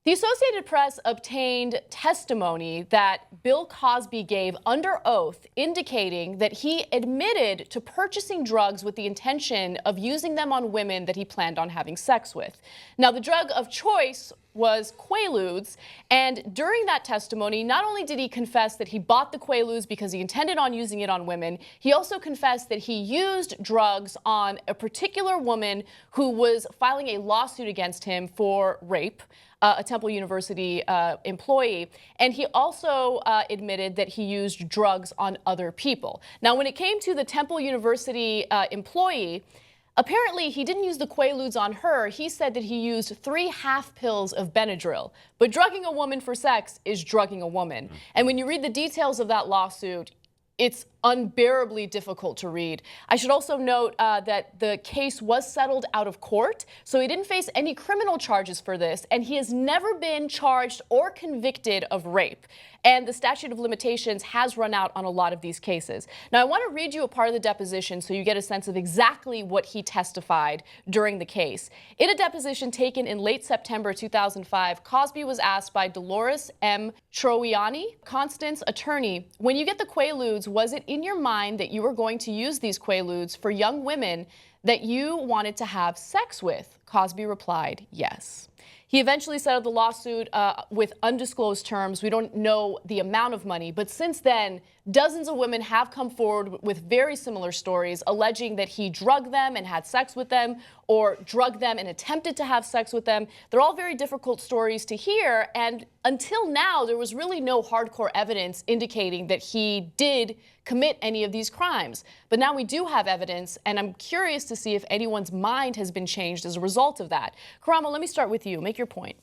The Associated Press obtained testimony that Bill Cosby gave under oath, indicating that he admitted to purchasing drugs with the intention of using them on women that he planned on having sex with. Now, the drug of choice was Quaaludes, and during that testimony, not only did he confess that he bought the Quaaludes because he intended on using it on women, he also confessed that he used drugs on a particular woman who was filing a lawsuit against him for rape. A Temple University employee, and he also admitted that he used drugs on other people. Now, when it came to the Temple University employee, apparently he didn't use the Quaaludes on her. He said that he used 3 half pills of Benadryl. But drugging a woman for sex is drugging a woman. And when you read the details of that lawsuit, it's unbearably difficult to read. I should also note that the case was settled out of court, so he didn't face any criminal charges for this, and he has never been charged or convicted of rape. And the statute of limitations has run out on a lot of these cases. Now, I want to read you a part of the deposition so you get a sense of exactly what he testified during the case. In a deposition taken in late September 2005, Cosby was asked by Dolores M. Troiani, Constance's attorney, when you get the Quaaludes, was it in your mind that you were going to use these Quaaludes for young women that you wanted to have sex with? Cosby replied, yes. He eventually settled the lawsuit with undisclosed terms. We don't know the amount of money, but since then, dozens of women have come forward with very similar stories, alleging that he drugged them and had sex with them, or drugged them and attempted to have sex with them. They're all very difficult stories to hear, and until now, there was really no hardcore evidence indicating that he did commit any of these crimes. But now we do have evidence, and I'm curious to see if anyone's mind has been changed as a result of that. Karamo, let me start with you. Make your point.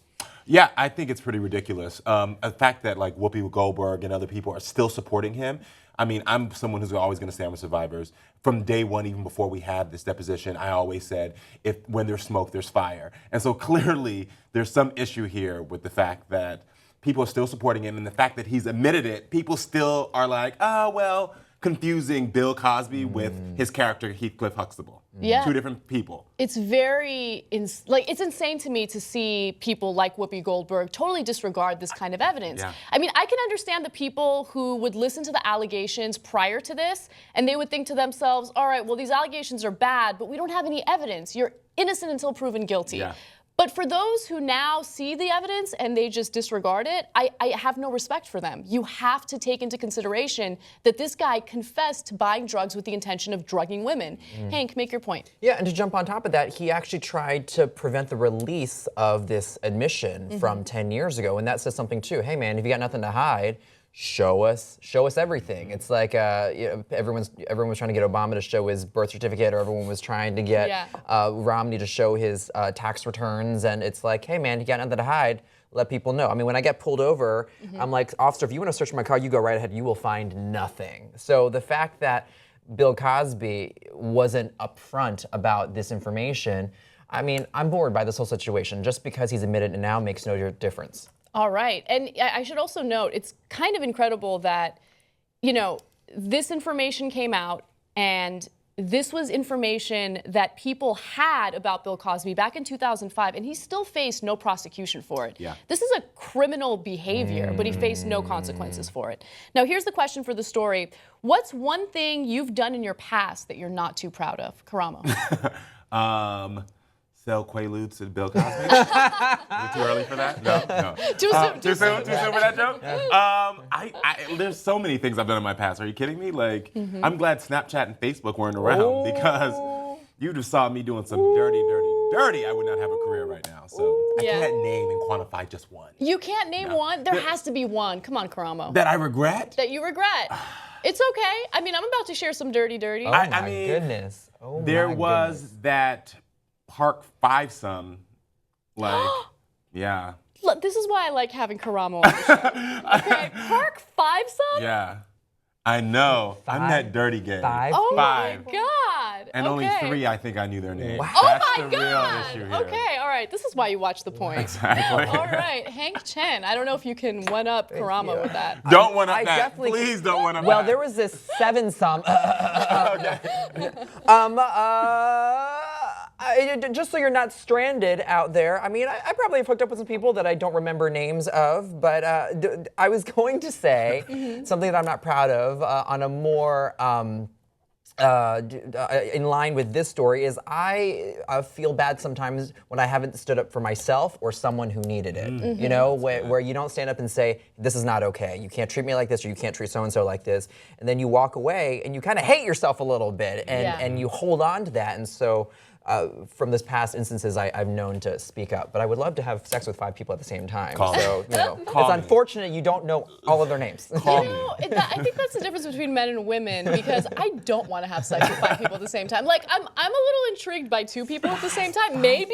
Yeah, I think it's pretty ridiculous. The fact that like Whoopi Goldberg and other people are still supporting him. I mean, I'm someone who's always going to stand with survivors. From day one, even before we had this deposition, I always said, when there's smoke, there's fire. And so clearly, there's some issue here with the fact that people are still supporting him, and the fact that he's admitted it, people still are like, oh, well, confusing Bill Cosby with his character Heathcliff Huxtable. Yeah. 2 different people. It's it's insane to me to see people like Whoopi Goldberg totally disregard this kind of evidence. Yeah. I mean, I can understand the people who would listen to the allegations prior to this, and they would think to themselves, all right, well, these allegations are bad, but we don't have any evidence. You're innocent until proven guilty. Yeah. But for those who now see the evidence and they just disregard it, I have no respect for them. You have to take into consideration that this guy confessed to buying drugs with the intention of drugging women. Hank, make your point. Yeah, and to jump on top of that, he actually tried to prevent the release of this admission from 10 years ago, and that says something too. Hey man, if you got nothing to hide, show us everything. It's like everyone was trying to get Obama to show his birth certificate, or everyone was trying to get Romney to show his tax returns, and it's like, hey man, you got nothing to hide, let people know. I mean, when I get pulled over, I'm like, officer, if you want to search my car, you go right ahead, you will find nothing. So the fact that Bill Cosby wasn't upfront about this information, I mean, I'm bored by this whole situation. Just because he's admitted it now makes no difference. All right. And I should also note, it's kind of incredible that, you know, this information came out, and this was information that people had about Bill Cosby back in 2005, and he still faced no prosecution for it. Yeah. This is a criminal behavior, but he faced no consequences for it. Now, here's the question for the story. What's one thing you've done in your past that you're not too proud of? Karamo. Sell Quaaludes to Bill Cosby? Is it too early for that? No. Too soon. Too soon for that joke? There's so many things I've done in my past. Are you kidding me? Like, I'm glad Snapchat and Facebook weren't around, because you just saw me doing some dirty. I would not have a career right now. So I can't name and quantify just one. You can't name one? There has to be one. Come on, Karamo. That I regret? That you regret. It's okay. I mean, I'm about to share some dirty. Oh my goodness. Oh my there was goodness. that Park Five-some, like, yeah. Look, this is why I like having Karamo on the show. Okay, Park Five-some? Yeah, I know. I'm that dirty gay. Oh my God. And only 3, I think I knew their names. Wow. That's Oh my the God. real issue here. Okay, all right. This is why you watch The Point. Exactly. All right, Hank Chen. I don't know if you can one-up Karamo with that. Don't one-up I that. definitely- Please don't one-up that. Well, there was this 7-some. Just so you're not stranded out there, I mean, I probably have hooked up with some people that I don't remember names of, but I was going to say something that I'm not proud of on a more in line with this story is I feel bad sometimes when I haven't stood up for myself or someone who needed it. You know, where you don't stand up and say, this is not okay. You can't treat me like this, or you can't treat so-and-so like this. And then you walk away and you kind of hate yourself a little bit, and you hold on to that. And so from this past instances, I've known to speak up. But I would love to have sex with 5 people at the same time. So, you know, it's unfortunate you don't know all of their names. I think that's the difference between men and women, because I don't want to have sex with 5 people at the same time. Like, I'm a little intrigued by 2 people at the same time. Maybe,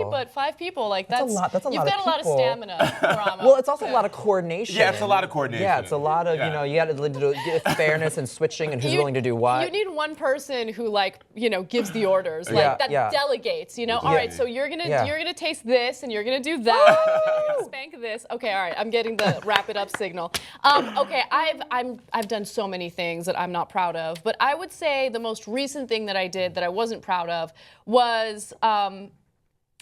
but 5 people, like that's a lot. That's a you've lot got of a lot of people. stamina, Karamo. Well, it's also a lot of coordination. Yeah, it's a lot of coordination. Yeah, it's a lot of, you know, you got to do fairness and switching and who's willing to do what. You need one person who, like, you know, gives the orders, like that delegates. You know, all right. So you're gonna taste this, and you're gonna do that. And you're gonna spank this. Okay, all right. I'm getting the wrap it up signal. Okay, I've done so many things that I'm not proud of, but I would say the most recent thing that I did that I wasn't proud of was,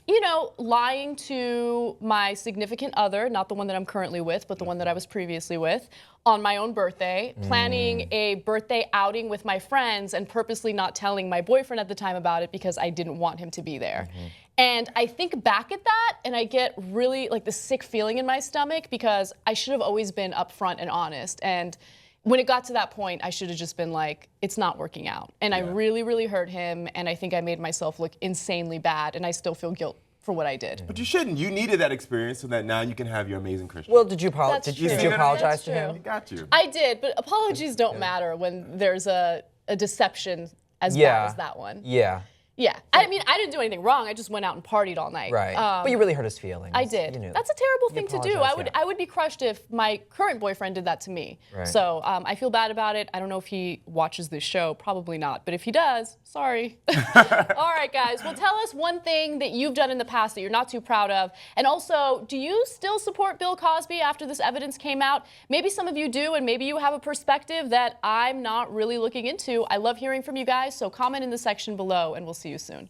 you know, lying to my significant other, not the one that I'm currently with, but the one that I was previously with, on my own birthday, planning a birthday outing with my friends and purposely not telling my boyfriend at the time about it because I didn't want him to be there. And I think back at that and I get really like the sick feeling in my stomach, because I should have always been upfront and honest. And when it got to that point, I should have just been like, it's not working out. And I really, really hurt him, and I think I made myself look insanely bad, and I still feel guilt for what I did. But you shouldn't. You needed that experience so that now you can have your amazing Christian. Well, did you That's true. apologize That's to him? true. He got you. I did, but apologies don't matter when there's a deception as bad as that one. Yeah. Yeah, I mean, I didn't do anything wrong. I just went out and partied all night. Right. But you really hurt his feelings. I did. You knew That's a terrible thing to do. apologized, I would be crushed if my current boyfriend did that to me. Right. So I feel bad about it. I don't know if he watches this show. Probably not. But if he does, sorry. All right, guys. Well, tell us one thing that you've done in the past that you're not too proud of. And also, do you still support Bill Cosby after this evidence came out? Maybe some of you do, and maybe you have a perspective that I'm not really looking into. I love hearing from you guys. So comment in the section below, and we'll see you soon.